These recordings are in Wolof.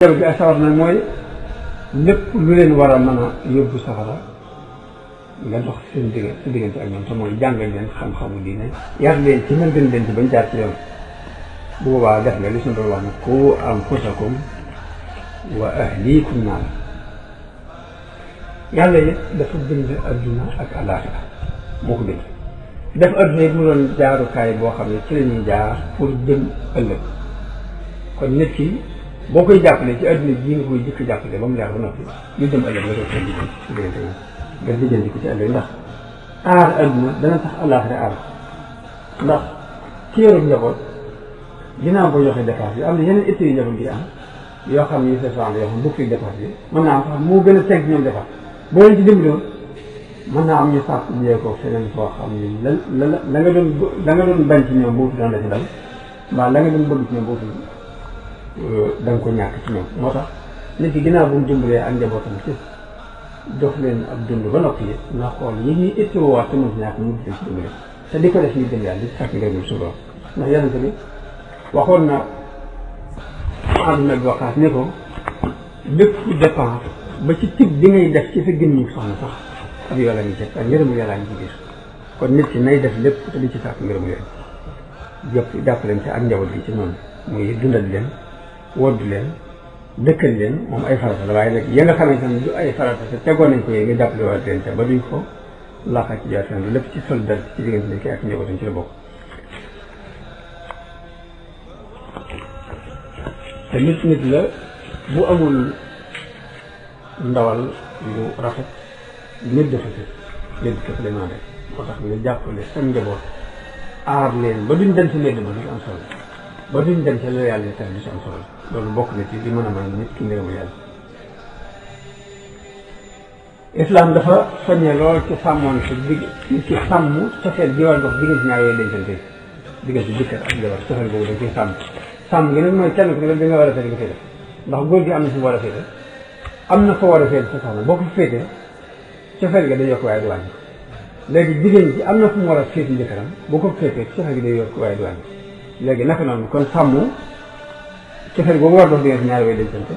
jaww gi ak sawar nag mooy lépp lu leen war a mën a yóbbu safara nga dox seen diggante ak ñoom te mooy jàngal leen xam-xamu diine yar leen ci mën gën leen ci bañ jaar ci yoon bu boobaa def nga li suñu doon wax ne qu anfusakum wa ahliikum naar yàlla it dafa bind adduna ak alaaxira moo ko bind def adduna it mu doon jaarukaay boo xam ne ci la ñuy jaar pour jëm ëllëg kon nit ki boo koy jàppale ci adduna bii nga koy jëkk jàppale ba mu leer ba noppi ñu dem ëllëg nga doon seen diggante ci diggante nga lijjanti ko ci ëllëg ndax aar adduna dana tax alaaxira aar ndax ci yorub njaboot ginnaaw boo joxee dépense bi am na yeneen itte yu njaboot bi am yoo xam ne yu se soxla yoo xam bukki dépense bi mën naa am sax moo gën a teg ñoom dépense boo leen ci dimbali mën naa am ñu sàpp jiyee ko feneen foo xam ne la nga doon bañ ci ñoom boobu daan la ci dal mbaa la nga doon bëgg ci ñoom boobu da nga ko ñàkk ci ñoom moo tax nit ki ginnaaw bu mu dimbalee ak njabootam ci jox leen ab dund ba noppi it na xool yi ñuy itteewaat te mën si ñàkk mu di ci dimbale te di ko def ñu dem yàlla di sàkk ngërëm suba ndax yonente bi waxoon na àdduna bi waxaat ne ko lépp dépense ba ci tib bi ngay def ci sa gémmiñ soxna sax ab yàlla ngi ci ak ngërëmu yàlla ngi ci biir kon nit ki nay def lépp te di ci sàkk ngërëmu yàlla jàppaleen ci ak njaboot gi ci noonu muy dundal leen wodd leen dëkkal leen moom ay farata la waaye nag ya nga xamante ne du ay farata te tegoon nañ ko yee nga jàppale waat leen te ba duñ ko laaxaat ci jaar bi lépp ci solidarité ci diggante nit ki ak njabootam ci la bokk te nit la bu amul ndawal lu rafet nit dafa si nit dafa leen rek moo tax nga jàppale seen njaboot aar leen ba duñ dem si mbedd ba du am solo ba duñ dem ci la yàlla di tere du si am solo loolu bokk na ci li mën a may nit ki ngërëmu yàlla islam dafa soññee lool ci sàmmoon si nit ki sàmm cofeel gi war a dox diggante ñaar yooyu dencante diggante jëkkër ak jabar cofeel boobu dañ koy sàmm gi nag mooy kenn ku ne bi nga war a féete nga koy def ndax góor gi am na fu mu war a féete am na fa war a féete sa soxna boo ko féetee cofeel ga day yokk waaye du wàññi léegi jigéen ji am na fu mu war a féete jëkkëram boo ko féetee cofeel gi day yokk waaye du wàññi léegi naka noonu kon sàmm cofeel boobu war a dox diggante ñaari way dencante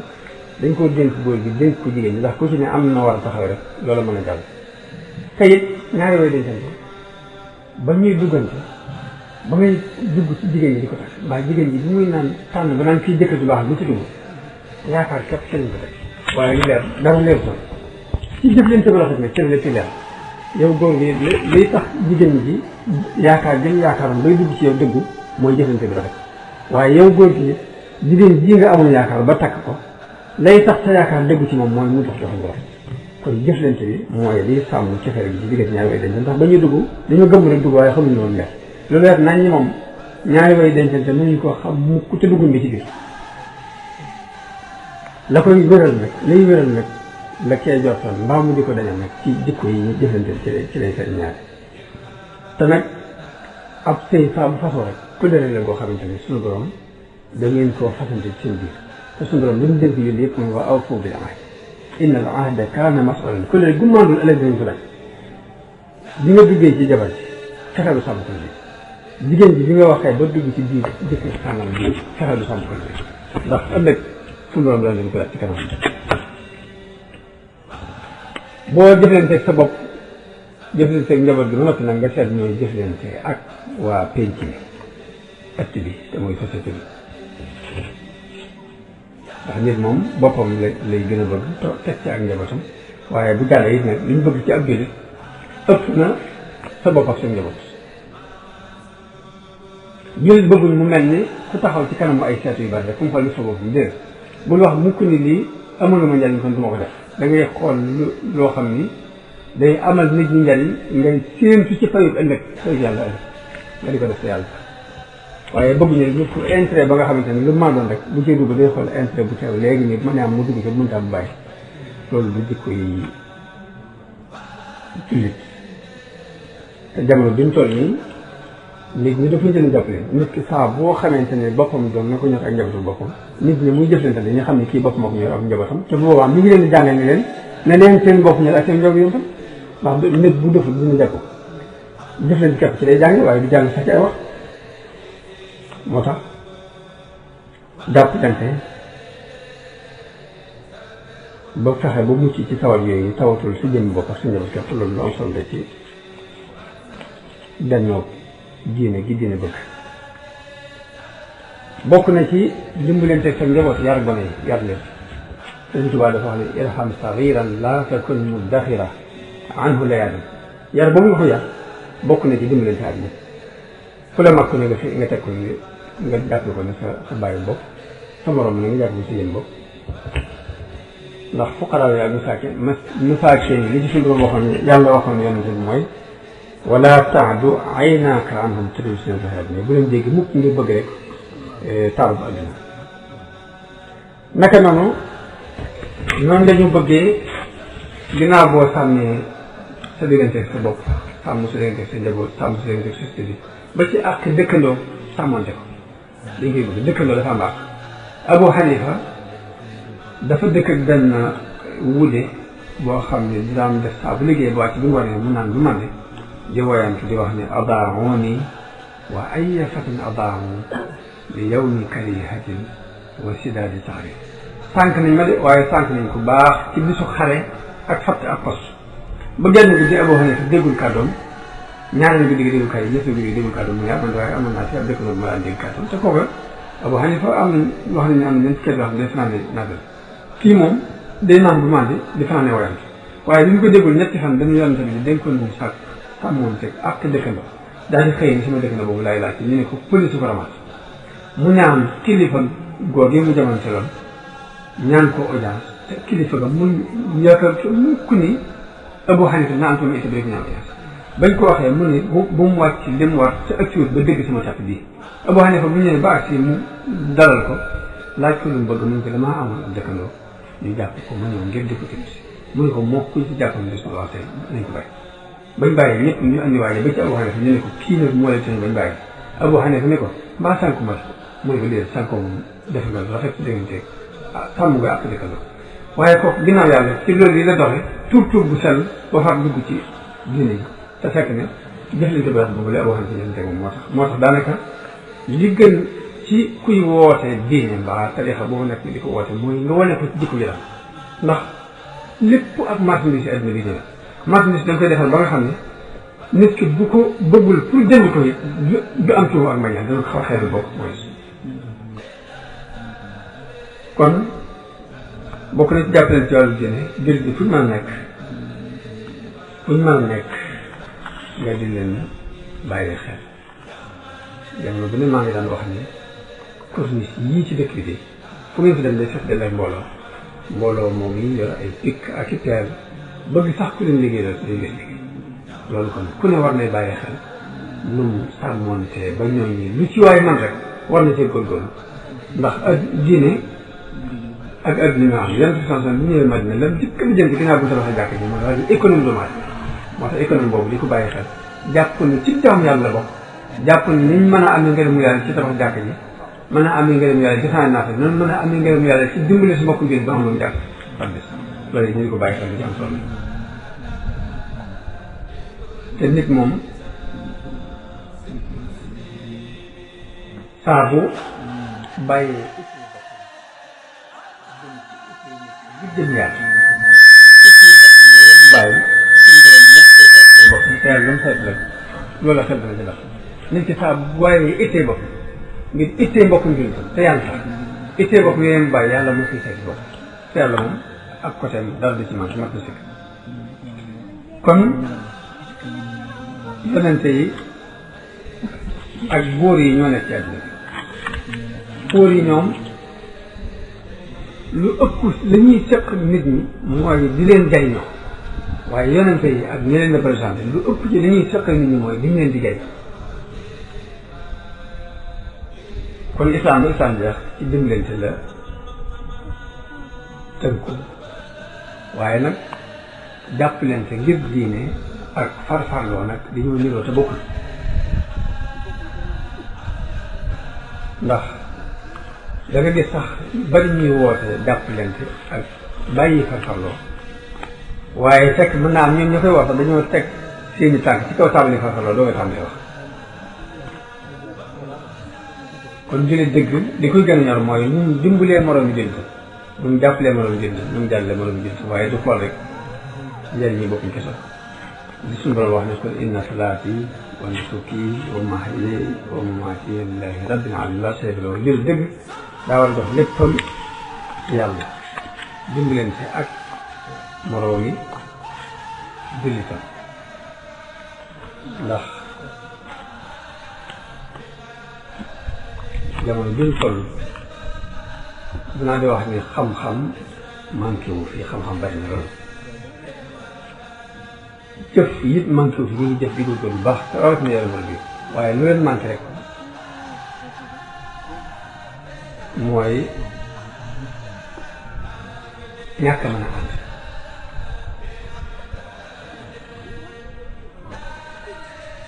dañ koo dénk góor gi dénk ko jigéen ñi ndax ku ci ne am na war a taxaw rek loolu mën a jàll te it ñaari way dencante ba ñuy duggante ba ngay dugg ci jigéen ñi di ko tax mbaa jigéen ji bi muy naan tànn ba naan kii jëkkër ju baax bu ci dugg yaakaar képp ci lañ ko teg waaye lu leer dara leer ko ci jëf leen tëb rafet ne cër la ci leer yow góor gi liy tax jigéen ji yaakaar jëm yaakaaram bay dugg ci yow dëggu mooy jëflante bi rafet waaye yow góor gi jigéen ji nga amul yaakaar ba takk ko lay tax sa yaakaar dëggu ci moom mooy mu dox joxe bu rafet kon jëflante bi mooy liy sàmm cofeel gi ci diggante ñaari way dañ ndax ba ñuy dugg dañoo gëm rek dugg waaye xamuñu woon leer loolu leer nañ ñi moom ñaari way dencante mënuñu ko xam mukk te dugguñ bi ci biir la koy wéral nag lay wéral nag la kee jortoon mbaa mu di ko dañal nag ci jikko yi ñu jëflante ci lay seen ñaari te nag ab sëy fa bu fasoo rek kulëre la goo xamante ni suñu borom da ngeen koo fasante ci seen biir te suñu borom li mu dénk yooyu yëpp mooy waa awfu bil ahd inna al ahda kaana mas'uulan kulëre gummaandul ëllëg dinañ ko laaj bi nga duggee ci jabar ci fexeelu sàmm ko bi jigéen ji bi nga waxee ba dugg ci biir jëkkër sànnam bi fexeelu sàmm ko bi ndax ëllëg suñu borom dana leen ko laaj ci kanam boo jëflanteeg sa bopp jëflanteeg njaboot bi ba noppi nag nga seet ñooy jëflante ak waa penc bi ëtt bi te muy société bi ndax nit moom boppam lay gën a bëgg teg ci ak njabootam waaye bu jàllee it nag li ñu bëgg ci ab jullit ëpp na sa bopp ak sa njaboot jullit bëgguñ mu mel ni ku taxaw ci kanamu ay seetu yu bari rek fu mu xool sa bopp bi déedéet bul wax mukk ni lii amul na ma njariñ kon du ma ko def da ngay xool loo xam ni day amal nit ñi njariñ ngay séentu ci fayut ëllëg fayut yàlla ëllëg nga di ko def sa yàlla waaye bëgguñu rek pour intérêt ba nga xamante ne lu maa doon rek bu cee dugg day xool intérêt bu teew léegi nii mën naa am mu dugg ci mënta bu bàyyi loolu du jikko yi jullit te jamono bi ñu toll nii nit ñi dafa jënd jàppale nit ki saa boo xamante ne boppam doon na ko ñor ak njabootu boppam nit ñi muy jëflante dañu xam ne kii boppam ak ñor ak njabootam te bu boobaa mi ngi leen di jàngal ni leen ne leen seen bopp ñor ak seen njaboot yom tam ndax nit bu deful dina jàpp jëflante képp ci day jàng waaye du jàng sax ci ay wax moo tax jàppalante ba fexe ba mucc ci tawat yooyu tawatul si jëm bopp ak si njaboot képp loolu lu am solo la ci bennoo diine gi diine bëgg. bokk na ci dimbalante sa njaboot yar gone yi yar leen. Sëriñ Tuubaa dafa wax ne irham sagiran la takun muddaxira anhu layaadan yar boobu nga ko yar bokk na ci dimbalante ak ñi fu la mag ko ne nga teg ko nga jàpp ko ne sa bàyyi bopp sa morom ne nga jàpp ko si yéen bopp ndax fuqaraa yi ak masaakin yi li ci suñu waxoon yàlla waxoon yonente bi mooy wala taadu aynaaka anhum turiidu zinata l-hayaati dunya bu leen jéggi mukk ngir bëgg rek taaru bu àdduna naka noonu lañu bëggee ginnaaw boo sàmmee sa digganteeg sa bopp sàmm sa digganteeg sa njaboot sàmm sa digganteeg sa société ba ci ak dëkkandoo sàmmante ko dañ koy bëgg dëkkandoo dafa am àq. Abu Hanifa dafa dëkk ak benn wude boo xam ne di daan def saa bu liggéey ba wàcc bi mu waree mu naan du man di woyantu di wax ne adaa'uuni wa ayya fatin adaa'u li yawmi karihatin wa sidaadi saxri sànq nañ ma de waaye sànq nañ ko baax ci bisu xare ak fatt ak pos ba genn guddi Abu Hanifa déggul kàddoom ñaareel guddi gi déggul kàddoom ñetteel guddi gi déggul kàddoom mu man waaye amoon naa ci ab dëkkandoo ma daan dégg kàddoom te kooka Abu Hanifa am nañ wax nañ am nañ kenn wax ne fanaane naafel kii moom day naan bu mandi di fanaane woyant waaye bi ñu ko déggul ñetti fan dañu yonante bi dénkoon ñu sàkk sàmmoon teg ak dëkkandoo daal di xëy ni sama dëkkandoo boobu laay laaj ñu ne ko police ko ramat mu ñaan kilifa googu mu jamante loon ñaan ko audience te kilifa ga mu yaakaar mukk ni Abu Hanifa na am sama ité bi rek ñaan audience bañ ko waxee mu ne bu mu wàcc li mu war te agsiwut ba dégg sama càpp bii Abu Hanifa bu ñëwee ba agsi mu dalal ko laaj ko lu mu bëgg mu ne ko damaa amoon ab dëkkandoo ñu jàpp ko mu ñëw ngir di ko tëdd mu ne ko moo kuñ ci jàppoon di suñu wax tey nañ ko bàyyi bañ bàyyi ñëpp ñu andi waaye ba ci Abu Hanifa ñu ne ko kii nag moo leen tëj bañ bàyyi Abu Hanifa ne ko mbaa sànku ma mu ne ko déedéet sànkoo moom def nga rafet ci diggante sàmm nga ak dëkkandoo waaye kooku ginnaaw yàlla ci loolu yi la doxe tur bu sell ba far dugg ci diine ji te fekk ne jëflante bu rafet boobu la Abu Hanifa jëflante moom moo tax daanaka li gën ci kuy woote diine mbaa tarixa boobu nekk di ko woote mooy nga wane ko ci jikko ji ndax lépp ak marchandise adduna bi ñëw marchandise dañ koy defal ba nga xam ne nit ki bu ko bëggul pour jënd ko it du am ci ak mañal dana ko xaw xeetu bokk mooy kon bokk na ci jàppale ci wàllu diine jullit bi fu ñu mën a nekk nga di leen bàyyi xel jamono bu ne maa ngi daan wax ni corniche yii ci dëkk bi de fu ngeen fi dem day fekk day mbooloo moom yi yor ay picc ak i peel bëgg sax ku leen liggéey loolu kon ku ne war nay bàyyi xel nu mu sàmmoonte ba ñooñu lu ci waay man rek war na cee góorgóorlu ndax diine ak adduna nga xam yenn situation bu ñëwee Madina lan jëkk a jënd ginnaaw bu tabaxee jàkk ji mooy wàllu économie doomu aadama moo tax économie boobu di ko bàyyi xel jàpp ne ci jaamu yàlla la bokk jàpp ne niñ mën a amee ngërëmu yàlla ci tabax jàkk ji mën a amee ngërëmu yàlla defaan naa fa noonu mën a amee ngërëmu yàlla ci dimbali si mbokk njëriñ ba xam lu mu jàpp par bés loolu ñu di ko bàyyi xel lu ci am solo te nit moom saa bu bàyyi jëm yàlla bàyyi bopp teel lu mu seet rek loolu la xel dana ci def nit ki saa bu bàyyi ittee bopp ngir ittee mbokk njëriñ te yàlla tax ittee bopp yooyu bàyyi yàlla moo fiy seet bopp te yàlla moom ak côté dara du ci man mat na sikk kon yonente yi ak góor yi ñoo nekk ci àdduna góor yi ñoom lu ëpp la ñuy seq nit ñi mooy di leen jariñoo waaye yonente yi ak ñi leen représenté lu ëpp ci li ñuy seq nit ñi mooy liñ leen di jariñ kon islam jeex ci dimbalante la tënku waaye nag jàppalante ngir diine ak farfarloo nag dañoo niroo te bokkul ndax da nga gis sax bari ñuy woote jàppalante ak bàyyi farfarloo waaye fekk mën naa am ñoom ñoo koy wax sax dañoo teg seeni tànk ci kaw taabali farfarloo doo nga tàmbalee wax kon jullit dëgg li koy gën a ñor mooy ñun dimbalee moroom yi jullit bu mu jàppalee moroom jullit bu mu jàllalee moroom jullit waaye du xool rek njëriñ ñi bokkuñ kese li suñu borom wax ne ko inna salaati wa nusuki wa mahyaya wa mamaati lillahi rabbil alamin la sharika lahu jullit dëgg daa war a jox léppam yàlla dimbalante ak moroom yi jullitam ndax jamono bi ñu toll dinaa di wax ni xam-xam manqué wu fi xam-xam bari na loolu jëf it manqué wu fi ñu ngi jëf di góorgóorlu bu baax te rawatina yaram bi waaye lu leen manqué rek mooy ñàkk a mën a ànd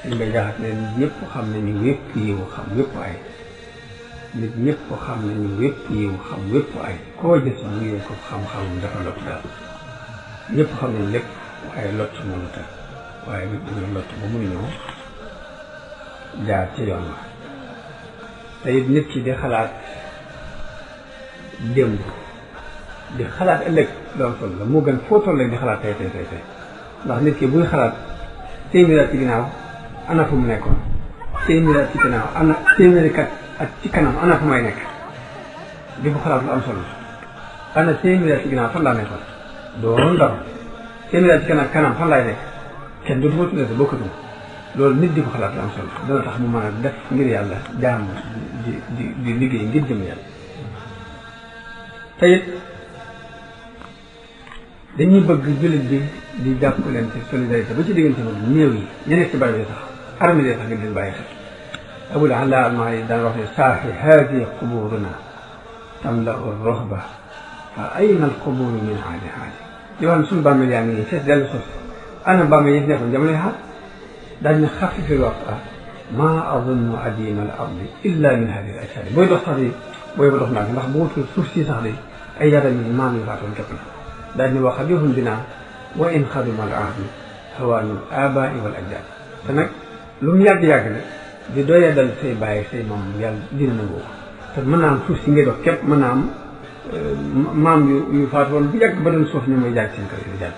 suñ bay jaxat ne nit ñëpp xam ne ñu wépp yiw xam wépp ay nit ñëpp xam ne ñu wépp yiw xam wépp ay koo gis mu ngi ko xam-xam dafa lott daal ñëpp xam nañ lépp waaye lott moo lu tax waaye nit dañoo lott ba mënuñoo jaar ci yoon wa te it nit ki di xalaat démb di xalaat ëllëg loolu toll la moo gën foo toll rek di xalaat tey ndax nit ki buy xalaat téeméeri at ci ginnaaw ana fu mu nekkoon téeméeri at ci ginnaaw ana téeméeri kat ak ci kanam ana fu may nekk di ko xalaat lu am solo ana téeméeri at ci ginnaaw fan laa nekkoon doo ndaw téeméeri at ci kanam fan laay nekk kenn dootu ma tuddee bokkatu loolu nit di ko xalaat lu am solo dana tax mu mën a def ngir yàlla jaam di liggéey ngir jëm yàlla te it dañuy bëgg jullit bi di jàpp leen ci solidarité ba ci diggante moom néew yi ñu nekk ci barab yi sax armée yi sax nga leen bàyyi xel abul ala almaa yi daan wax ne saaxi haadi quburuna tamlau roxba fa ayna al quburu min haadi haadi di wax ne suñu bàmmeel yaa ngi nii fees dellu sos ana bàmmeel yi nekkoon jamono xaar daañu ne xafifi lwaqta maa azunnu adima al ardi illa min haadi al ashari booy dox sax di booy ba dox naa ndax bu wutul suuf si sax de ay yaram yi maam yi faatoon képp la daal ni wax xabihum binaa wa in xaduma al ahdu hawaanul abaai wal ajdaad te nag lu mu yàgg-yàgg nag di doyee dal say bàyyi say maam yàlla dina nangoo te mën naa am suuf si ngay dox képp mën naa am maam yu faatu woon bu yàgg ba doon suuf ñu mooy jàgg seen kër yi jàll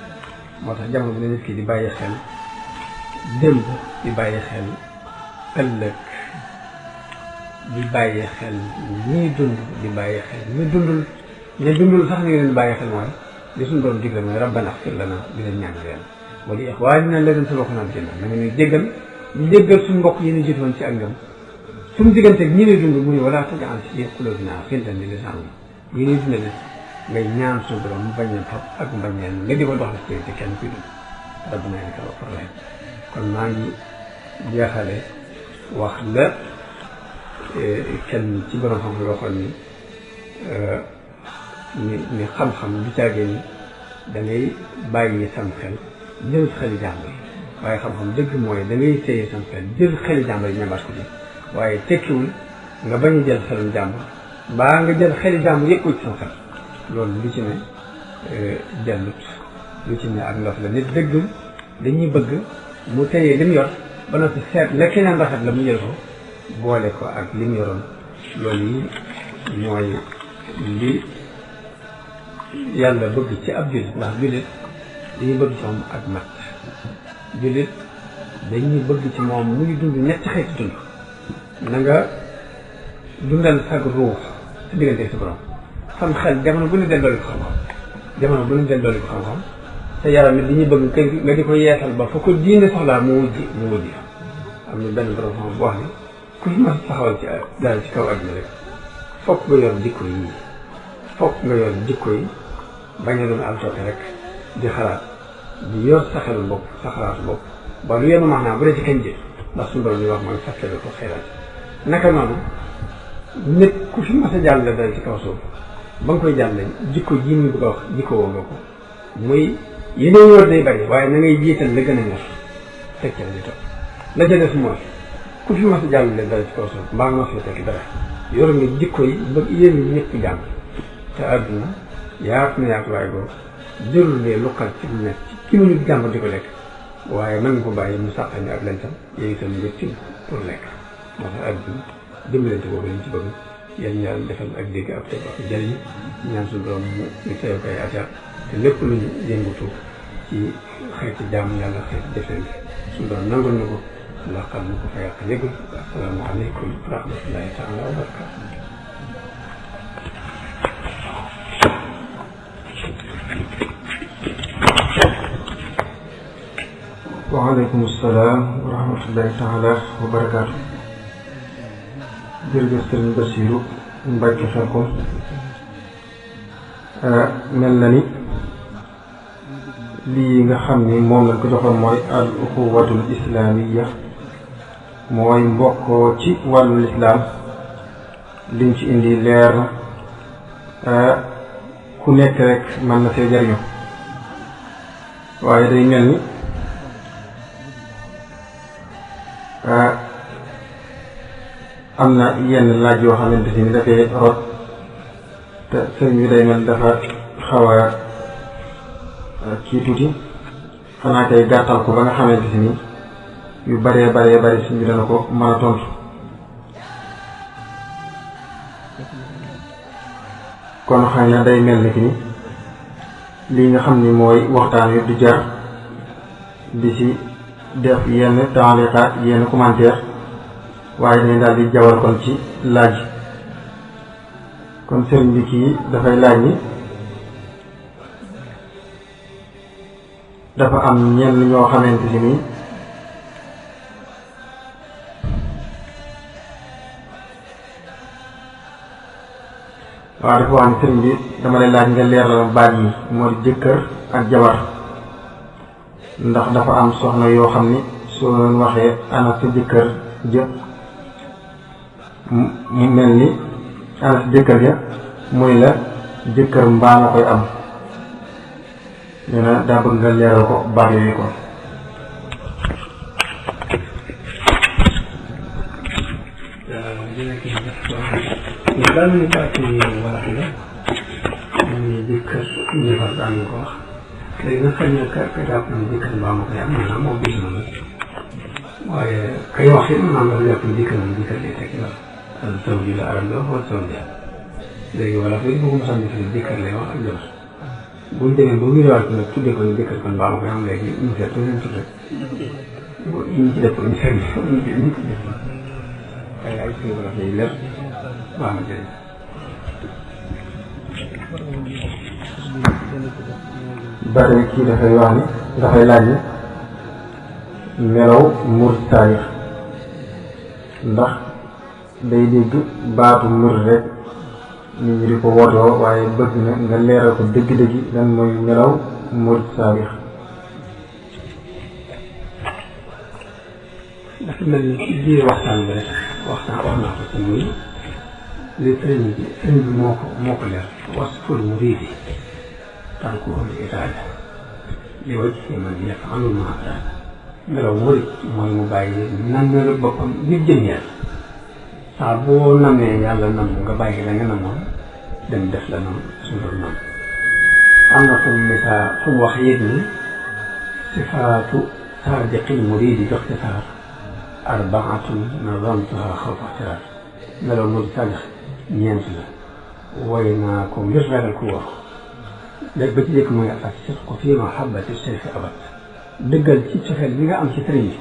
moo tax jamono bi ne nit ki di bàyyi xel démb di bàyyi xel ëllëg di bàyyi xel ñii dund di bàyyi xel ñu dundul sax ñu leen bàyyi xel mooy li suñu doon digle mooy rabbana xfir lana di leen ñaan leen wala ixwaanina alladina sabaquna bil iimaan na nga ñuy jéggal ñu jéggal suñu mbokk yi ñu jiitu woon ci ak ngëm suñu digganteeg ñi ñuy dund mu ne wala tajal fi quluubina xillan lil aamin ñi ñuy dund ne ngay ñaan suñu borom mu bañ a fab ak mbañeel nga di ko dox la ci kenn kuy dund rabbana innaka ghafurun rahiim kon maa ngi jeexale wax la kenn ci borom xam nga waxoon ni xam-xam du caagee ni da ngay bàyyi sam xel jël xeli jàmbur yi waaye xam-xam dëgg mooy da ngay téye sam xel jël xeli jàmbur yi ñambaat ko ci waaye tekkiwul nga bañ a jël xelum jàmbur mbaa nga jël xeli jàmbur yëpp ko ci sam xel loolu lu ci ne dellut lu ci ne ak ndox la nit dëgg dañuy bëgg mu téye li mu yor ba noppi seet la keneen rafet la mu jël ko boole ko ak li mu yoroon loolu yi mooy li yàlla bëgg ci ab jullit ndax jullit dañuy bëgg ci moom ak mat jullit dañuy bëgg ci moom mu ngi dund ñetti xeeti dund na nga dundal sag ruux sa diggante sa borom sam xel jamono bu ne dellooli ko xam-xam te yaram it dañuy bëgg kay nga di ko yeesal ba fa ko diine soxlaa mu wujji am na benn borom xam bu wax ni ku fi mas taxawal ci dara ci kaw àdduna rek fokk nga yor jikko yi bañ a doon al toppe rek di xalaat di yor sa xelu bopp sa xalaatu bopp ba lu yenu maanaam bu dee ci kañ ji ndax suñu borom li wax mooy fàttali ko xëyraat naka noonu nit ku fi mas a jàll dara ci kaw suuf ba nga koy jàlle jikko ji ñu bëgg a wax jikko woo nga ko muy yeneen yor day bari waaye na ngay jiital la gën a ñor teg ca di topp la ca def mooy ku fi mas a jàll dara ci kaw suuf mbaa nga mas a tekki dara yor nga jikko yi ba yéen ñëpp jàmm te àdduna yaatu na yaatuwaay boobu jërul lee lukkal ci lu nekk ci mu ñu jàmb di ko lekk waaye mën nga ko bàyyi mu sàqani ak lentam yooyu itam nga tibb pour lekk moo tax àdduna dimbalante boobu lañ ci bëgg yéen ñaar defal ak dégg ak teg ak jëriñ ñaan suñu borom ñu teew koy ajar te lépp lu ñu yëngatu ci xeeti jaamu yàlla xeeti defende suñu borom nangul na ko laqal na ko fa yàq yëgul assalaamu aleykum wa rahmatullahi taala wa barakatu waaleykum salaam wa rahmatullahi taala wa barakaatu. jërëjëf sëriñ Bassirou Mbacke Khelcom mel na ni lii nga xam ni moom lañ ko joxoon mooy al uxuwatul islaamiya mooy mbokkoo ci wàllu lislaam liñ ci indi leer na ku nekk rek mën na see jariñu waaye day mel ni am na yenn laaj yoo xamante ni dafay rot te sëriñ bi day mel dafa xaw a kii tuuti xanaa kay gàttal ko ba nga xamante ni yu baree bari sëriñ bi dana ko mën a tontu kon xëy na day mel ni ki ni lii nga xam ni mooy waxtaan wi du jar di ci def yenn taaliqaat yenn commentaire waaye dañ daal di jawal kon ci laaj kon sëriñ bi kii dafay laaj ni dafa am ñenn ñoo xamante si nii waaw dafa wax ni sëriñ bi dama lay laaj nga leeral baat yi moo di jëkkër ak jabar ndax dafa am soxna yoo xam ni soo leen waxee ana sa jëkkër jë mu mel ni ana sa jëkkër ja muy la jëkkër mbaa nga koy am nee na daa bëgg nga leeral ko baat yooyu ko daal ñu baati wala la mu ne jëkkër jabar daan nga ko wax léegi nag xëy na ka jàpp ne jëkkër mbaa ma koy am maanaam moom gis na la waaye kay wax it maanaam dafa jàpp ne jëkkër moom jëkkër lay tekki la taw ji la arab la wala taw ji léegi wala fi bu ko mos a defee jëkkër lay wax ak jabar bu ñu demee ba wéeruwaat ko nag tuddee ko ne jëkkër kon mbaa ma koy am léegi ñu seet ko leen tuddee ñu ci def ko ñu seet ñu ci def ay suñu wala fay leer baax na jërëjëf bare kii dafay wax ni dafay laaj ni melaw murid saadix ndax day dégg baatu murid rek nit ñi di ko wootoo waaye bëgg na nga leeral ko dëgg-dëgg lan mooy melaw murid saadix dafa mel ni ci biir waxtaan bi rek wax naa ko ci muy li sëriñ bi moo ko leer wasful muridi tarkuhul itaada li wajhi man yaf'alu ma araada melaw murid mooy mu bàyyi nammeelu boppam nit jëm yàlla saa boo namee yàlla nam nga bàyyi la nga namoon dem def la noonu suñu nam am na fu mu misaa fu mu wax yéeg ni sifaatu saadiqil muridi jox ci saar arbaatun nazamtuha xawfa ixtiraar melaw murid saadix ñeent la way naa ko ngir ragal ku wax léegi ba ci jëkk mooy as-sidqu fi mahabbati cheikhi abad dëggal ci cofeel bi nga am ci sëriñ bi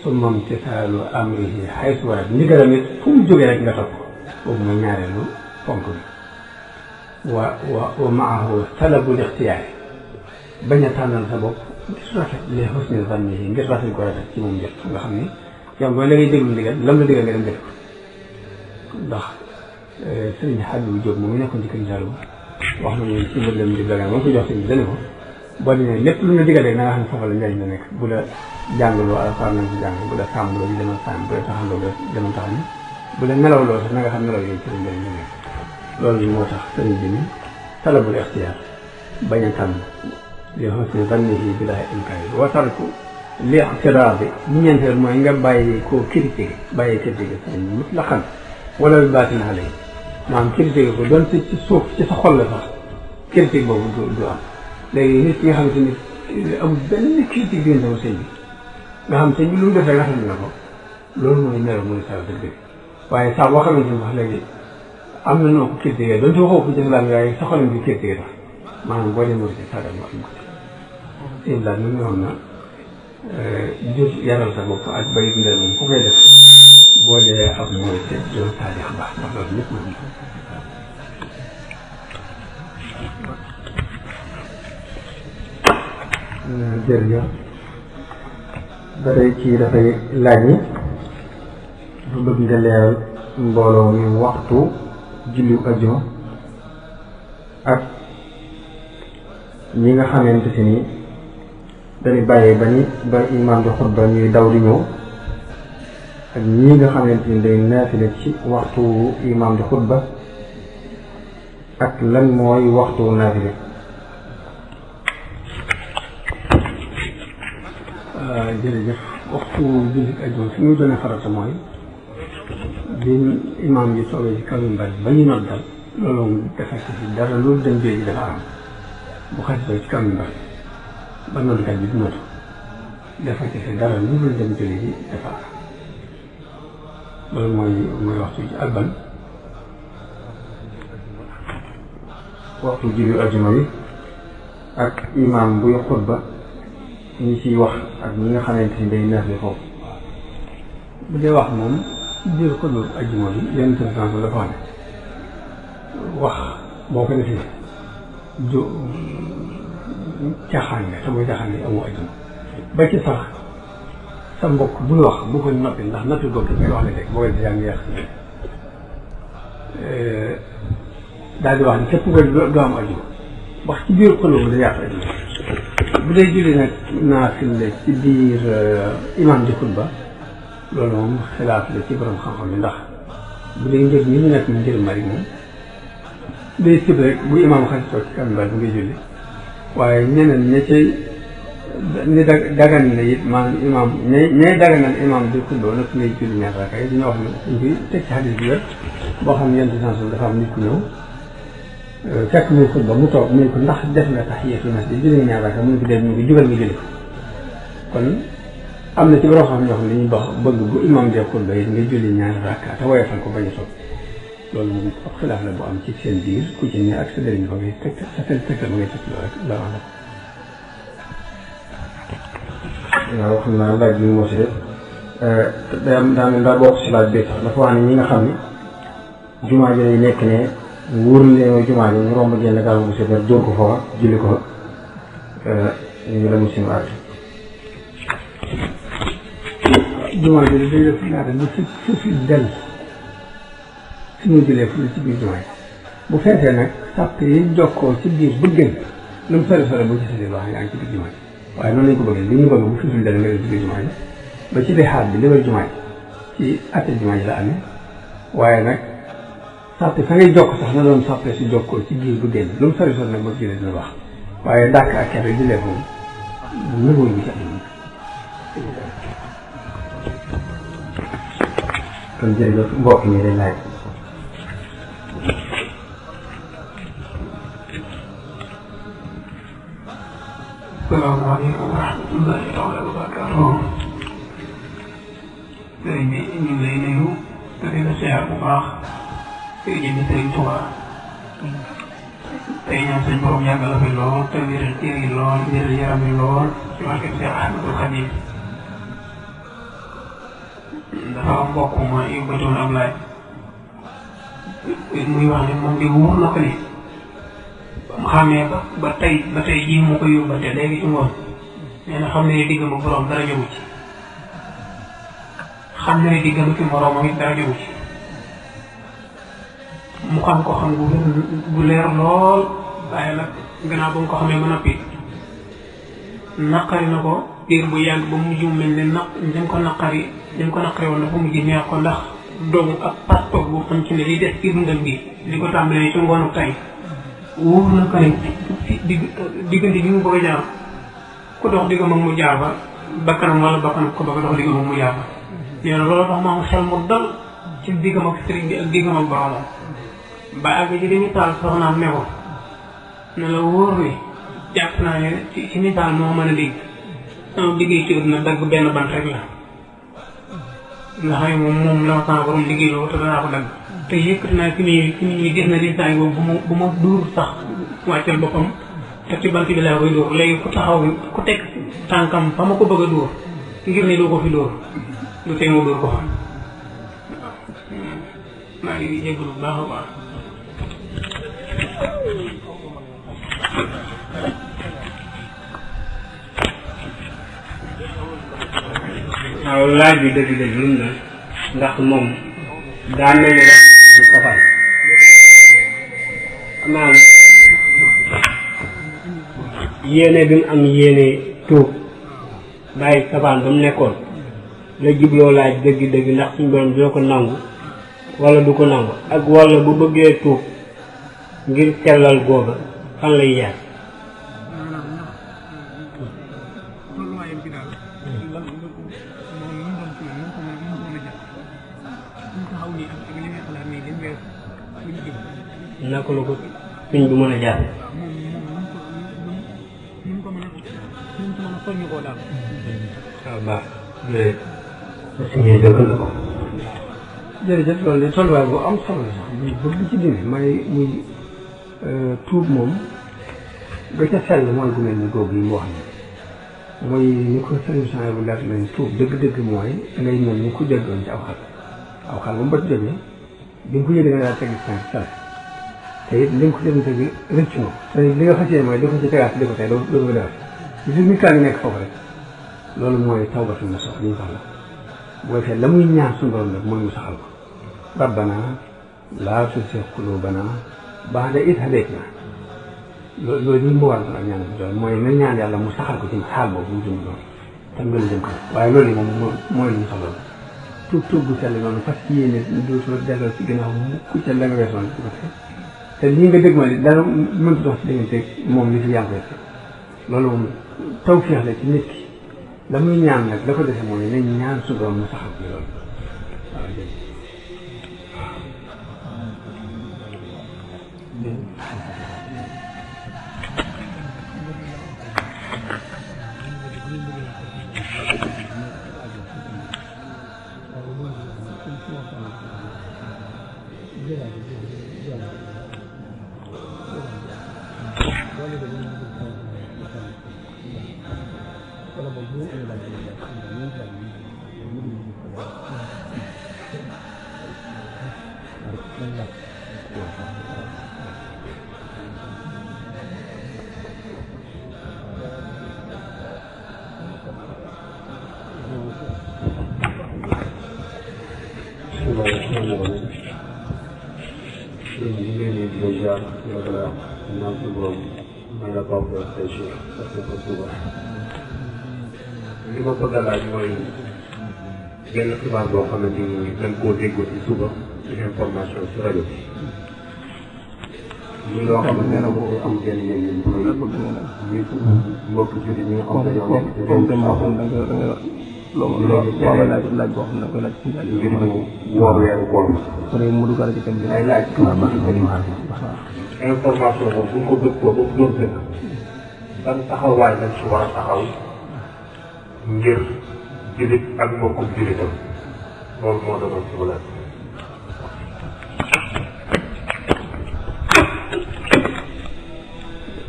summa imtisaalu amrihi xaysu warat ndigalam it fu mu jógee rek nga topp boobu mooy ñaareelu ponk bi wa maahu talabul ixtiyaari bañ a tànnal sa bopp ngir rafet li husni zannihi ngir rafet ko rafet ci moom jot nga xam ni yow mooy la ngay déglu ndigal lam la digal nga dem def ko ndax sëriñ Habib Diop moom nekkoon ci kër Saalum wax nañu ci mbir dem di blaga moom ko jox sëriñ bi dane ko boo demee lépp lu la digal rek na nga xam ne foofa la njëriñ la nekk bu la jàngaloo alxuraan nañ ci jàng bu la sàmmloo ñu demal sàmm bu la taxandoo demal taxan bu la nelawloo sax na nga xam nelaw yooyu ci la njëriñ la nekk loolu moo tax sëriñ bi ni talabul ixtiyaar bañ a tànn li husni zannihi billahi imkaani wa tarku li i'tiraadi bu ñeenteel mooy nga bàyyi koo critiqué sëriñ bi mutlaqan wala bi baatin alay maanaam critique ko doon ci suuf ci sa xol la sax critique boobu du am léegi nit ki nga xamante ni amul benn critique diggante wu sëñ bi nga xam sëñ bi lu mu def rek rafetlu na ko loolu mooy melo mooy saa dëgg waaye saa boo xamante ni wax léegi am na noo ko critiqué doon te waxoo ko jëflaan waaye sa xolam bi critiqué tax maanaam boo demee ci sagal mu am ko seen daal mu ñëwoon na jur yaral sa bopp ak bay dundal moom ku koy def boo dee am mooy te doon taarix baax ndax loolu ñëpp moom jërëjëf ba tey kii dafay laaj ni dafa bëgg nga leeral mbooloo mi waxtu julli ajjuma ak ñi nga xamante si ni dañuy bàyyee ba imaam di xutba ñuy daw di ñëw ak ñii nga xamante ni day naafile ci waxtu imaam di xutba ak lan mooy waxtu naafile. jërëjëf waxtu julli ajjuma fi muy doone farata mooy bi imaam ji toogee ci kaw minbar ba ñu noddal loolu dafa ci dara loolu dem jooju dafa am bu xasee ci kaw minbar ba noddkat bi du nodd dafa ci dara loolu dem julli ji dafa am loolu mooy waxtu ji alban waxtu julli ajjuma bi ak imaam buy xutba ñi ciy wax ak ñi nga xamante ni day neex li foofu. bu dee wax moom ci biir xutba ajjuma bi yenn circonstance dafa ne wax boo ko defee caaxaan nga te mooy caaxaan nga amoo ajjuma ba ci sax sa mbokk buy wax bu ko noppi ndax noppi boobu ngay wax ne rek boo ko defee yaa ngi yàq daal di wax ni képp nga doo am ajjuma wax ci biir xutba bi da yàq ajjuma bu dee julli nag naafila ci biir imam di xutba loolu moom xilaaf la ci borom xam-xam yi ndax bu dee njëg ñi ñu nekk mu njël mari moom day sib rek bu imam xasi toog ci kanam bu ngay julli waaye ñeneen ña cay ni dagan na it maanaam imam ñay daganal imam di xutba nag ngay julli ñaar raaka yi dañoo wax ne dañ koy teg ci xadis bi wér boo xam ne yenn sens dafa am nit ku ñëw fekk muy xutba mu toog muy ko ndax def nga tahiyyatu masjid julli nga ñaar raaka mu ne ko def ñu ngi jugal nga julli ko kon am na ci borom xam ñoo xam ne dañuy bëgg bu imam dee xutba yi nga julli ñaari raaka te woyofal ko bañ a toog loolu moom ab xilaaf la bu am ci seen biir ku ci ne ak sa dëriñ ba ngay teg sa tegtal ba ngay teg loolu rek la wax la waaw xam naa laaj bi moo si def daa bokk si laaj bi sax dafa wax ne ñi nga xam ne jumaa ji lay nekk ne wóor leen jumaa ji ñu romb génn gaaw bu séddar dóor ko fa julli ko ñu la muslim aat jumaa ji day def ñaata lu fi del suñu jëlee fu ci biir jumaa ji bu fekkee nag sàpp yi jokkoo ci biir bëggën lu mu sori sori bu ci sori wax yaa ngi ci biir jumaa ji waaye noonu lañ ko bëggee li ñu bëgg bu fi del nga def ci biir jumaa ji ba ci dexaat bi li war jumaa ji ci atte jumaa ji la amee waaye nag sàpp fa ngay jokk sax na doon sàppe si jokkoo ci biir bëggën lu mu sori sori nag boo jëlee dina wax waaye dàkk ak kere jëlee foofu nëboo bi ci am kon jërëjëf mbokk mi day laaj salaamaaleykum wa rahmatullahi taala wa barakaatuh sëriñ bi ñu ngi lay nuyu te di la siyaar bu baax tey jëndi sëriñ Tuubaa tey ñaan suñ borom yàggal la fi lool te wéral cër yi lool wéral yaram yi lool ci barke Seex Ahmadul Xadim dafa am mbokk ma yóbbatoon am laaj muy wax ne moom di wóor na ko ni ba mu xamee ba tey jii mu ko yóbbante léegi ci ngoon nee na xam ne diggam ak borom dara jógu ci xam ne diggam ci moroomam it dara jógu ci mu xam ko xam gu leer lool waaye nag gannaaw ba mu ko xamee ba noppi naqari na ko diir bu yàgg ba mujj mu mel ne dañ ko naqari woon dafa mujj neex ko ndax dogu ak passeport bu xam ci ne li des ci dundam gi di ko tàmbalee ci ngoonu tey wóor na ko ne diggante bi mu bëgg a jaar ku dox diggam ak mu jaar fa bakkanam wala bakkanam ko bëgg a dox diggam ak mu jaar fa nee na loolu tax ma am xel mu dal ci diggam ak sëriñ bi ak diggam ak boromam ba àgg ci dañuy taal soxnaam ne ko ne la wóor ni jàpp naa ne ci misaal moo mën a dégg sama liggéey ci na dagg benn bant rek la nga xam ne moom la ma sama borom liggéeyloo te danaa ko dagg te yëkkati naa ki muy gis na résultat yi boobu bu ma duur sax wàccal boppam te ci bant bi laa koy dóor léegi ku taxaw ku teg tànkam fa ma ko bëgg a dóor ngir ne doo ko fi dóor lu tey ma dóor ko xam maa ngi jégalu bu baax a baax. waaw laaj bi dëgg-dëgg lu mu ne ndax moom daa mel ni daal safaan maanaam yéene bi mu am yéene tuub bàyyi safaan ba mu nekkoon la jubloo laaj dëgg-dëgg ndax suñu borom dina ko nangu wala du ko nangu ak wala bu bëggee tuub ngir sellal googa fan lay jaar. naka la ko suñ bu mën a jaar. waaw baax jërëjëf loolu de tolluwaay bu am solo la sax muy bëgg ci dine may muy tuub moom ga ca sell mooy gu mel ni googu yi mu wax ni mooy ni ko sëriñ Sang bu leer lañ tuub dëgg-dëgg mooy ngay mel ni ku déggoon ci aw xal ba mu bët jógee bi nga ko yëgee da nga daal tegi sell te it li nga ko jëm tegi rëcc nga te li nga fas yéene mooy di ko ci tegaat di ko tey doo ko defar toujours nit kaa ngi nekk foofu rek loolu mooy tawbatu nasuh li ñu soxla bu defee la muy ñaan suñu borom nag mooy mu saxal ko rabbana laa tuzigh qulubana ba'da idh hadaytana loolu li mu war ak ñaan bi mooy nga ñaan yàlla mu saxal ko ci xaal boobu mu jëm noonu tam gën a jëm kanam waaye loolu yi moom mooy li ñu soxla tuub bu sell noonu fas yéene dootoo delloo ci ginnaaw mukk ca la nga weesoon ci ko te lii nga dégg ma li dara mënta dox ci diggante moom li fi yànq rek loolu moom tawfeex la ci nit ki la muy ñaan nag la ko defe mooy nañ ñaan su doom mu saxal ko loolu waaw jërëjëf li ma bëgg a laaj mooy benn xibaar boo xamante ni dañ koo déggoo ci suba ci information ci rajo bi. lii loo xamante ne boo am benn yéen ñi mbokk jullit ñi nga xam ne ñoo nekk ci réew mi ngir mu woor weeru koor ay laaj information boobu bu ñu ko dëg ko ba doon dëgg ban taxawaay lañ ci war a taxaw ngir jullit ak mbokku jullitam loolu moo doon ci wala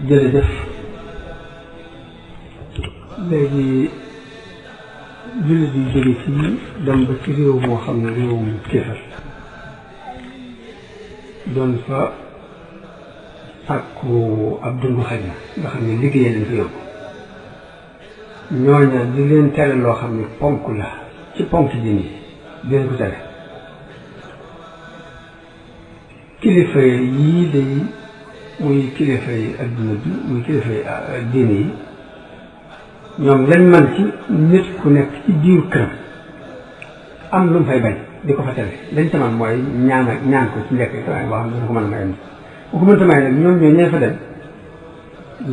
jërëjëf léegi jullit yi jóge fii dem ba ci réew moo xam ne réewum kéefar doon fa sàkku ab dund xaj na nga xam ne liggéeyee lañ fa yóbbu ñooña di leen tere loo xam ne ponk la ci ponk diine di leen ko tere kilifa yii day muy kilifa yi adduna bi muy kilifa yi diine yi ñoom lañ man ci nit ku nekk ci biir këram am lu mu fay bañ di ko fa tere lañ ca man mooy ñaan ko ci njëkk waaye boo xam ne ko mën a mayam bu ko mënta may nag ñoom ñoo ñee fa dem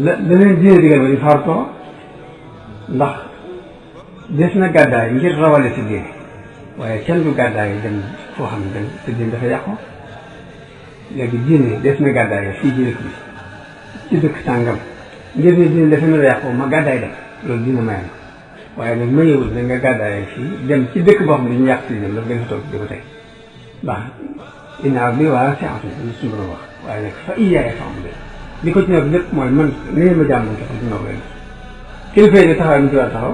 la leen diine digal ba di fartoo ndax des na gàddaay ngir rawale sa diine waaye kenn du gàddaay dem foo xam ne sa diine dafa yàqu léegi diine des na gàddaay fii ci dëkk bi ci dëkk sàngam ngir ne diine dafa nar a yàqu ma gàddaay dem loolu diine mayam waaye nag mayewul na nga gàddaayee fii dem ci dëkk boo xam ne ñu yàq si dem daf nga fa toog di ko tey baax inna ardi waasi'atun li suñu borom wax waaye nag fa iyyaaya fa'buduun li ko ci nekk lépp mooy man ni ngeen ma jàmmoon te xam dinaa ko leen kilifa yi taxawaay mu ci war a taxaw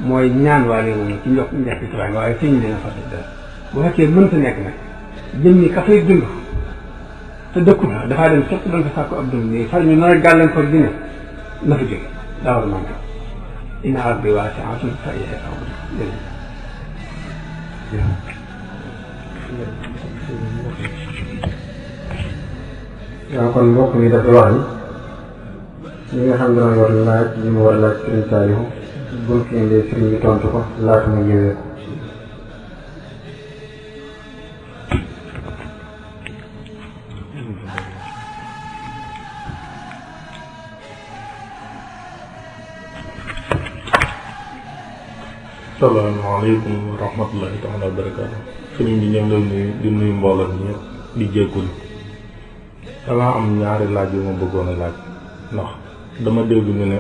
mooy ñaan waa réew moom ci njëkk ci waaye waaye fi ñu leen a fas dara bu fekkee mënta nekk nag jëm ni ka fay dund te dëkku fa dafaa dem képp doon fa sàkku ab dund nii far ñu nar a gàllankoor dina na fa jóge daa war a mën inna ardi waasi'atun fa iyyaaya fa'buduun waaw kon mbokk mi dafay wax ni ñi nga xam ne dana yor laaj yi mu war a laaj Sëriñ Saalihu buñ fi indee sëriñ bi tontu ko laata mu ñëwee ko. salaamaaleykum wa rahmatullahi taala wa barakaatu. sëriñ bi ñu ngi leen di nuyu mbooloo mi ñëpp di jéggul dama am ñaari laaj yu ma bëggoon a laaj ndax dama dégg ñu ne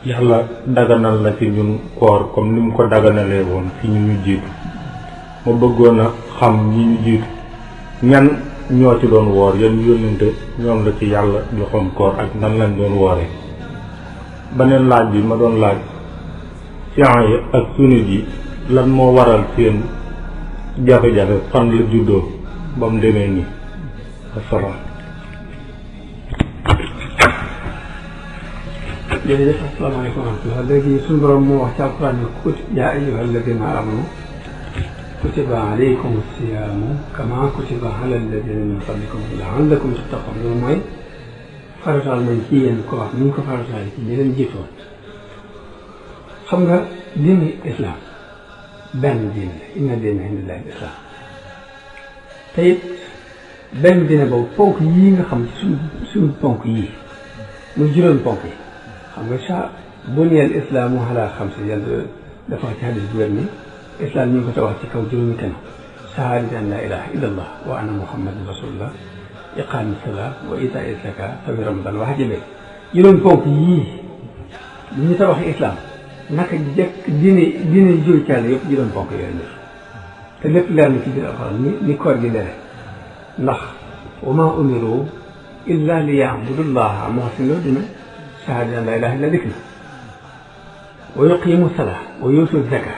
yàlla daganal na ci ñun koor comme ni mu ko daganalee woon ci ñu jiitu ma bëggoon a xam ñi ñu jiitu ñan ñoo ci doon woor yan yónnente ñoom la ci yàlla joxoon koor ak nan lañ doon wooree. beneen laaj bi ma doon laaj science yi ak sunnit yi lan moo waral seen jafe-jafe fan la juddoo ba mu demee nii asalaam. jërëjëf asalaamaaleykum wa rahmatulah léegi suñu borom moo wax ci alquran ne yaa ayyuha alladina amanu kutiba alaykum siyaamu kama kutiba ala alladina min qablikum laallakum tattaqun loolu mooy farataal nañ ci yéen ko wax ni ñu ko farataal ci ñi leen jiitoon xam nga diini islam benn diine inna diina indallahi islam te it benn diine boobu ponk yii nga xam ci suñu ponk yii muy juróom ponk yi xam nga sa buniyal islaamu ala xamsin yàlla dafa wax ci hadis bu wér ni islam ñu ngi ko tabax ci kaw juróomi kenn shahaadati an laa ilaha illa allah wa anna muhammadan rasulullah iqaami salaa wa itaa zaka sawmi ramadan wax jëbee juróomi ponk yii bu ñu tabax islam naka jëkk diine jóge ci yàlla yëpp juróom ponk yooyu la te lépp leer na ci biir alxuraan ni koor gi leere ndax wa maa umiru illa li ya'budu llaha muxlisina lahu diina shahaadati an laa ilaaha illa dikk na wa yuqiimu salaa wa yuutu zaka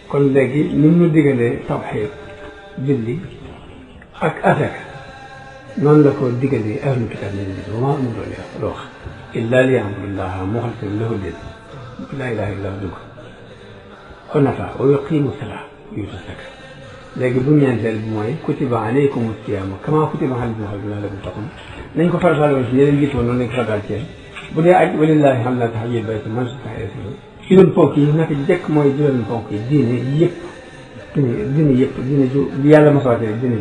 kon léegi ni mu digalee tawxiid julli ak azaka noonu la ko digalee ahlul kitaab ne wa maa umiru la wax illa li ya'budu llaha muxlisina lahu diina laa ilaaha illa llaah dugg xunafa wa yuqiimu salaa wa yuutu zaka léegi bu ñeenteel bi mooy kutiba alaykum siyaamu kama kutiba alal ladina min qablikum la'allakum tattaqun nañ ko farataal woon si ñeneen jiitu woon noonu lañ ko farataal ci yéen bu dee aj walillaahi hamdu tahajjud bayt man istata'a ilayhi sabiila juróomi ponk yi naka jëkk mooy juróomi ponk yi diine yëpp diine yëpp diine ju yàlla mosawaatee diine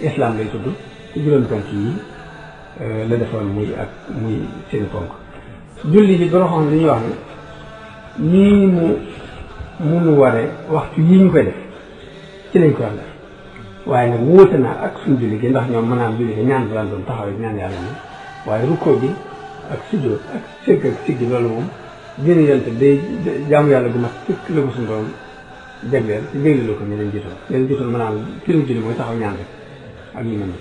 islam lay tudd te juróomi ponk yi la defoon muy seeni ponk julli ji boro xam ne dañuy wax ne nii munu waree waxtu yii ñu koy def ci lañ ko war def waaye nag wóote naa ak suñu julli gi ndax ñoom mën naa am julli gi ñaan daan doon taxaw ñaan yàlla moom waaye rukkoo bi ak sujjóot ak sëgg ak siggi loolu moom dina yonte day jaamu yàlla gu mat fekk la ko suñu doon jagleel ci déglu ko ñu leen jiitoon mën naa am ki la julli mooy taxaw ñaan rek ak yu mel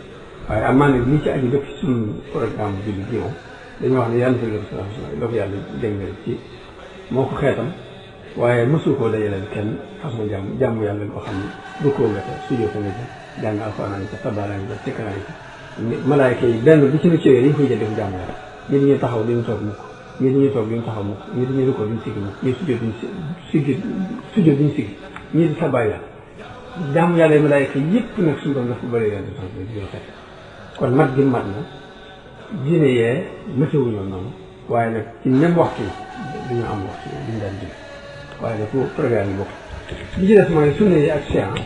waaye amaa nag lii ci aju dëkk ci suñu programme julli gi moom dañu wax ne yàlla fi la ko yàlla jagleel ci moo ko xeetam waaye mësu koo dajaleel kenn façon jàmm yàlla goo xam ne rukkoo nga ca sujjóot nga ca jàng alxuraan nga ca tabaara nga ca sikkara nga ca malaayka yi benn bu ci nu ciwee dañ koy jël def jàmm yàlla ñi dañuy taxaw duñu toog mukk ñi dañuy toog duñu taxaw mukk ñi dañuy rukkoo duñu siggi mukk ñi sujjóot duñu siggi ñii di tabaar yàlla jàmm yàlla yi malaayka yëpp nag suñu doon daf ko bëri leen di xeet kon mat gi mat na diine yee mësewuñoon noonu waaye nag ci même waxtu dañoo am waxtu duñu daan julli waaye nag programme yi bokk li ci des mooy sunna yi ak science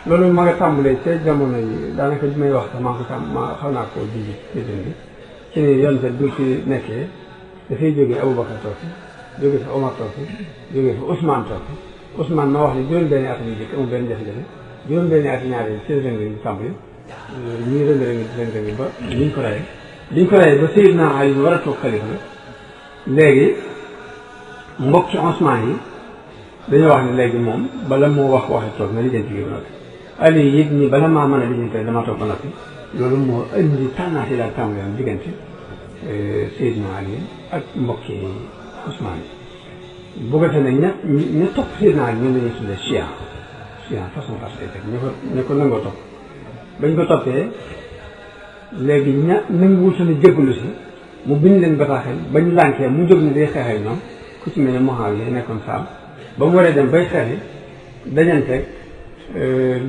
loolu ma nga tàmbalee ca jamono yi daanaka bi may wax sax maa xam naa koo ji bi ci ne yoon te du ci nekkee dafay jógee Aboubacar toog fi jógee fa Omar toog fi jógee fa Ousmane toog fi Ousmane ma wax ne juróom-benni at yu jëkk amul benn jafe-jafe juróom-benni at ñaari ci rëng-rëng bi tàmbali ñuy rëng-rëng ba liñ ko rayee ba Seydina Ali war a toog xalifa la léegi mbokki Ousmane yi dañoo wax ne léegi moom bala moo wax waxi toog na lijjanti gi ba noppi ali yi it ñi bala maa mën a lijjanti dama toog ba noppi loolu moo indi tànnaasi daal tàmbali woon diggante Seydina Ali ak mbokki Ousmane yi bu ko defee nag ña topp Seydina Ali ñun lañuy tuddee Chia façon teg ñu ko nangoo topp bañ ko toppee léegi nangu wutoon a jéggalu si mu bind leen bataaxel bañ lànkee mu jóg ni day xeexee ñoom ku ci mel ne Muawiya nekkoon saam ba mu waree dem bay xeexi dajanteeg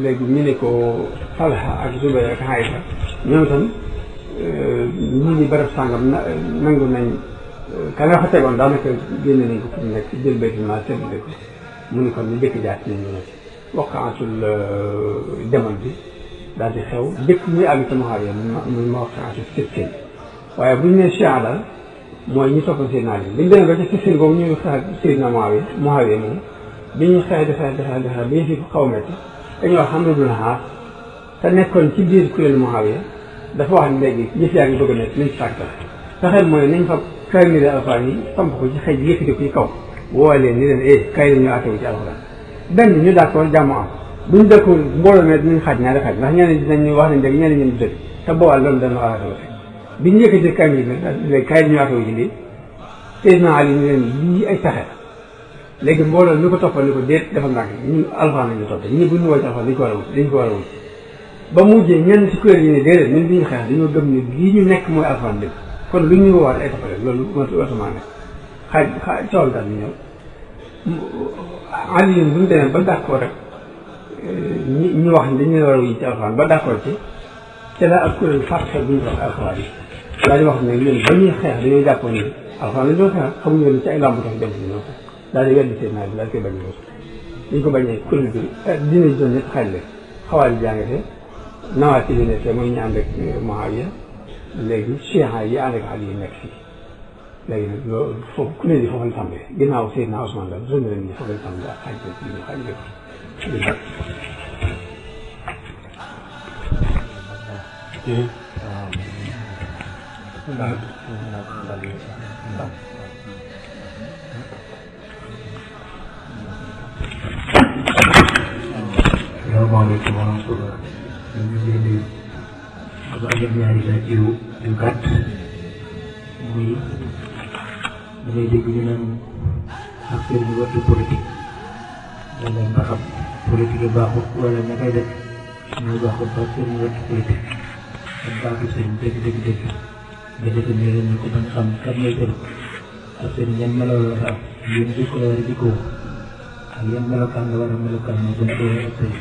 léegi ñu ne ko Talha ak Zubayr ak Aïcha ñoom itam ñu ngi barab sàngam nangu nañ ka nga fa tegoon daanaka génne nañ ko pour nekk jël baytul maal séddale ko mu ni kon ñu jëkk jaar ci nañ ñu nekk waqaatul demal bi daal di xew dëkk muy àgg ci Muawiya muy ma waqaatul Siffin waaye bu ñu nee Chia daal mooy ñi toppoon Seydina Ali bi ñu demee ba ci Siffin boobu ñuy xeex Seydina Muawiya moom bi ñuy xeex di xeex bi ñu fi xaw a métti dañuy wax Amr ibn al-As te nekkoon ci biir kuréelu Muawiya dafa wax ne léegi jëf yaa ngi bëgg a nekk nañ ci sàkk fexeel mooy nañ fa kaamil alxuraan yi samp ko ci xëy yëkkati ko ci kaw woo leen ni leen kaay la ñu àttewu ci alxuraan benn ñu d'accord jàmm am buñ dëkku mbooloo ne dinañ xaaj ñaari xaaj ndax ñeneen dinañ wax nañ dëgg ñeneen ñeen du dëgg te boobaa loolu dana arrêté bi ñu yëkkati kaamil bi léegi kaay la ñu àttewu ci lii Seydina Ali ni leen lii ay pexe léegi mbooloo ñu ko toppal ni ko déet dafa ndànk ñun alxuraan lañu topp ñii bu ñu woo ci alxuraan dañ ko war a wut ba mujjee ñenn ci kuréel yi ne déedéet ñun bi ñu xeex dañoo gëm ni lii ñu nekk mooy alxuraan dëgg kon lu ñu woowaat ay toppale loolu watumaa nekk xaaj cool daal ñu ñëw Ali yi bu ñu demee ba d'accord rek ñu wax ni dañu leen war a wuyu ci alxuraan ba d'accord ci la ak kuréel fàtte bu ñu wax alxuraan yi daal di wax ne ñun ba ñuy xeex dañoo jàppoon ni alxuraan la doon xeex xamuñu woon ci ay lamb tax dem si ñoom daal di weddi seen naaj bi daal koy bañ a ñu ko bañee kuréel bi dina doon ñett xaaj la xawaal yi jàngate nawaat ci li nekk mooy ñu ànd ak Muawiya léegi Chia yi ànd ak Ali yi nekk fii léegi nag loolu foofu ku ne di foofu la tàmbalee ginnaaw Seydina Ousmane la zone ren bi foofu la tàmbalee ak xaaj bi ñu xaaj lépp salaamaaleykum wa rahmatulah ñu ngi leen di am ñaari laaj yu gàtt muy damay dégg ñu naan acteur bi wartu politique wala nga xam politique yi baaxut wala ña koy def ñoo baaxut ba acteur bi wartu politique ak baatu seen dëgg nga defe ne ñu ko bañ xam kan lay tëdd ak seen yan meloo la am yéen jikko la war a jikkoo ak yan melokaan la war a melokaan moo gën ko ak seen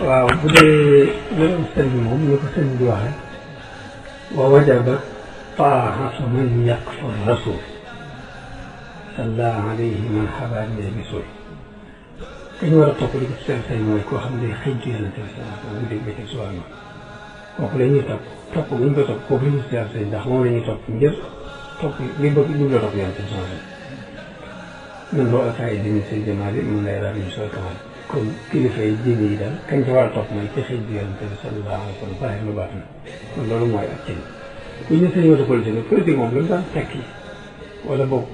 waaw bu dee loolu sëñ bi moom ñu ko sëñ bi waxee wa wajaba taa'atu man yaqfu rasul salla alayhi min xabaarihi bisul kañ war a topp di ko seen sëñ mooy koo xam ne xëjju yonente bi sallallahu alayhi wa sallam bu dégg ba teg suwaa kooku la ñuy topp bu ñu ko topp kooku la ñuy seen sëñ ndax moom la ñuy topp ngir topp li bëgg ñu la topp yonente bi sallallahu alayhi wa sallam man boo alkaay dini sëñ jamaali mun lay raam ñu soo kamal kon kilifa yi diine yi daal kañ ci war a topp mooy ci xëy bi yonente bi sallallahu alayhi wa sallam baaxee lu baax na kon loolu mooy ak cin bu ñu sëñ wata politique nag politique moom la mu daan tekki wala boog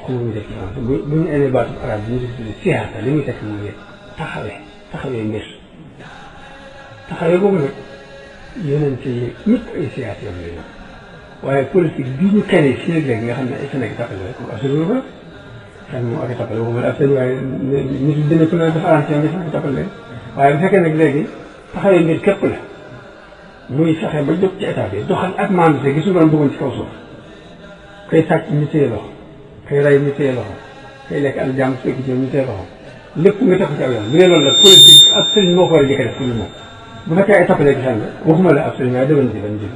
xamuñu def bu ñu ene baatu arab bi ñu tuddee siyaasa li muy tekki mooy taxawee mbir taxawee boobu nag yonente yi ñëpp ay siyaasa yoon lay waaye politique bi ñu kenn si léegi nga xam ne ay Sénégal tappale rek comme assuré ba kan moom ak tappale waxuma ak sëñ waaye nit dina ko ne dafa arrangé nga sax tappale waaye bu fekkee nag léegi taxawee mbir képp la muy fexe ba jóg ci état bi doxal ak maam bi gisul doon bëggoon ci kaw suuf kay sàcc ñu téye loxo kay rey ñu téye loxo kay lekk al jàmm fekk ci ñu téye loxo lépp nga teg ci aw yoon bu dee loolu la politique ak sëñ moo ko war a jëkk def suñu moom bu fekkee ay tappale gi xam nga waxuma la ab sëñ waaye demal ci dañ jëf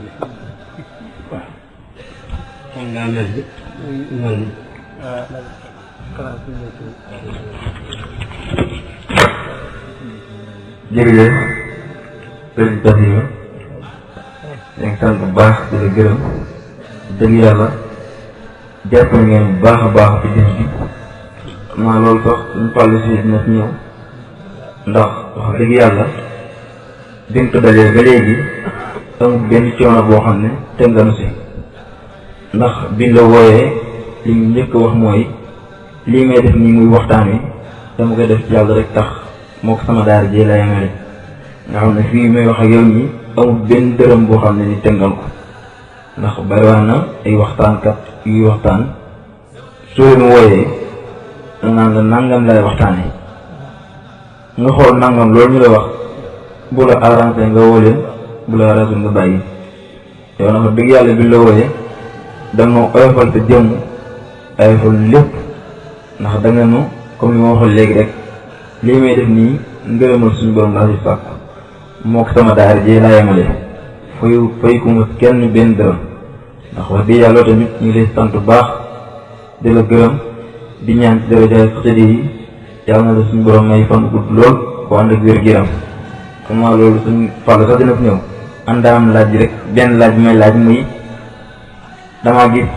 waaw kon ngaa mel bi noonu jërëjëf sëriñ Basiru ñu ngi sant bu baax di la gërëm dëgg yàlla jàppal ngeen bu baax a baax ci bis bi maa loolu sax suñu pàllu si dina ci ñëw ndax wax dëgg yàlla biñ ko dajee ba léegi amul benn coono boo xam ne te nga nu si ndax biñ la wooyee li ñu njëkk wax mooy lii may def nii muy waxtaan wi dama koy def ci yàlla rek tax moo ko sama daara ji la yemale nga xam ne fii may wax ak yow nii amul benn dërëm boo xam ne ni tëngal ko ndax bariwaan na ay waxtaankat yuy waxtaan soo leen wooyee naan la nangam lay waxtaanee nga xool nangam loolu ñu la wax bu la arrangé nga woo leen bu la arrangé nga bàyyi yow nag wax dëgg yàlla bi la wooyee danga oyofal sa jëmm oyofal lépp ndax danga nu comme li ma waxoon léegi rek lii may def nii ngërëmal suñu borom laa si sàkk moo ko sama daara ji laa yemale fay ku ma kenn benn dërëm ndax wax dëgg yàlla tamit ñu ngi lay sant bu baax di la gërëm di ñaan ci darajaay xasida yi yàlla na la suñu borom may fan gudd lool ko ànd ak wér-gu-yaram xam naa loolu suñu fàll sax dina fi ñëw àndaam laaj bi rek benn laaj bi may laaj muy damaa gis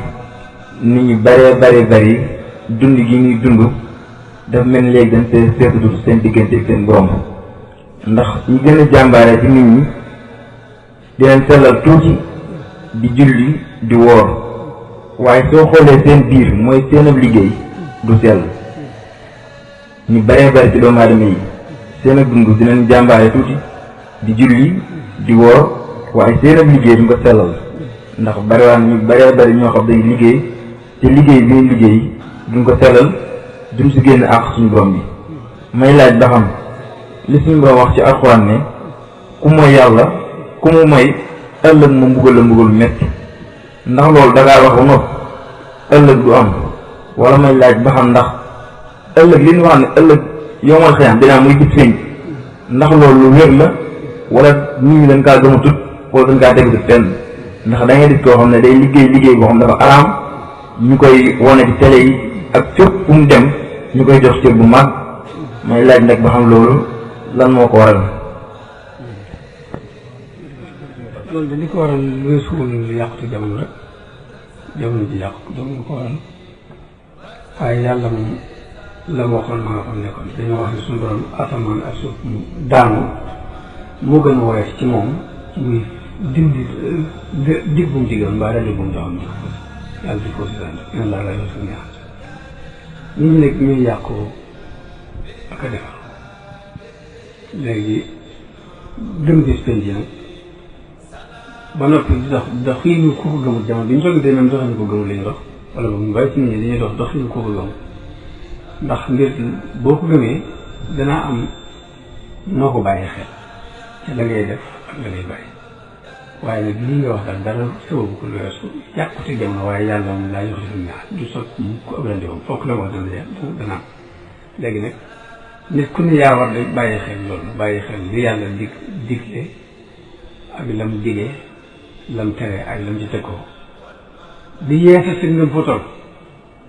nit ñi bari dund gi ñuy dund daf mel ni léegi dañ see seetlu seen diggante ak seen borom ndax ñi gën a jàmbaare ci nit ñi dinañ sellal tuuti di julli di woor waaye soo xoolee seen biir mooy seen ab liggéey du sell ñu bari ci doomu aadama yi seen ak dund dinañ jàmbaare tuuti di julli di woor waaye seen ab liggéey duñ ko sellal ndax bariwaan ñu bari ñoo xam dañ liggéey te liggéey bi ñu liggéey duñ ko sellal duñ si génn àq suñu borom bi may laaj ba xam li suñu borom wax ci alxuraan ne ku mooy yàlla ku mu may ëllëg mu mbugal metti ndax loolu dangaa wax ba noppi ëllëg du am wala may laaj ba xam ndax ëllëg li ñu wax ne ëllëg yomal xëyam dinaa muy gis feeñ ndax loolu lu wér la wala nit ñi dañ kaa gëm a tut wala dañ kaa dégg fenn ndax da ngay gis koo xam ne day liggéey boo xam dafa araam ñu koy wane ci télé yi ak fépp fu mu dem ñu koy jox cër bu mag may laaj nag ba xam loolu lan moo ko waral. loolu de li ko waral weesuwul yàqute jamono rek jamono ji yàqu jamono ko waral waaye yàlla moom la ma waxoon ma nga xam ne kon dañoo wax ne suñu borom asamaan ak suuf daanu moo gën a woyof ci moom muy dindi dig bu mu digoon mbaa daje bu mu joxoon yàlla di ko si daan inna laa laa yuhibbu al-fasaad nit ñi nag ñuy yàqu ak a defar léegi gëm gis penc nag ba noppi di dox fii ñu ko gëmul jamono bi ñu ko gisee même doxuñu ko gëmul lañu dox wala boog ñu bàyyi ci nit ñi dañuy dox fii ñu ko gëmul ndax ngir boo ko gëmee danaa am noo ko bàyyi xel ci la ngay def ak la ngay bàyyi waaye nag lii nga wax daal dara sababu ko lu weesu yàqute jamono waaye yàlla moom laa yox si ñaar du sot mu ko ëblante moom fokk la wax dana am léegi nag nit ku ne yaa war de bàyyi xel loolu bàyyi xel li yàlla digle ak lam digee lam tere ak lam ci tëkkoo di yeesa si ngëm fotol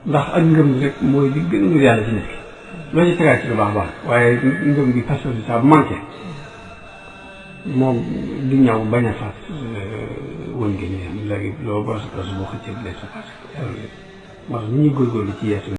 ndax ak ngëm rek mooy di gën a ngir yàlla ci nit ki loo ci tegaat ci lu baax waaye ngëm gi pas bi saa bu manqué moom di ñaw bañ a faat wën gi ñu léegi loo boros boo xëccee lay sa faat moo tax nit ñuy góorgóorlu ci yeesu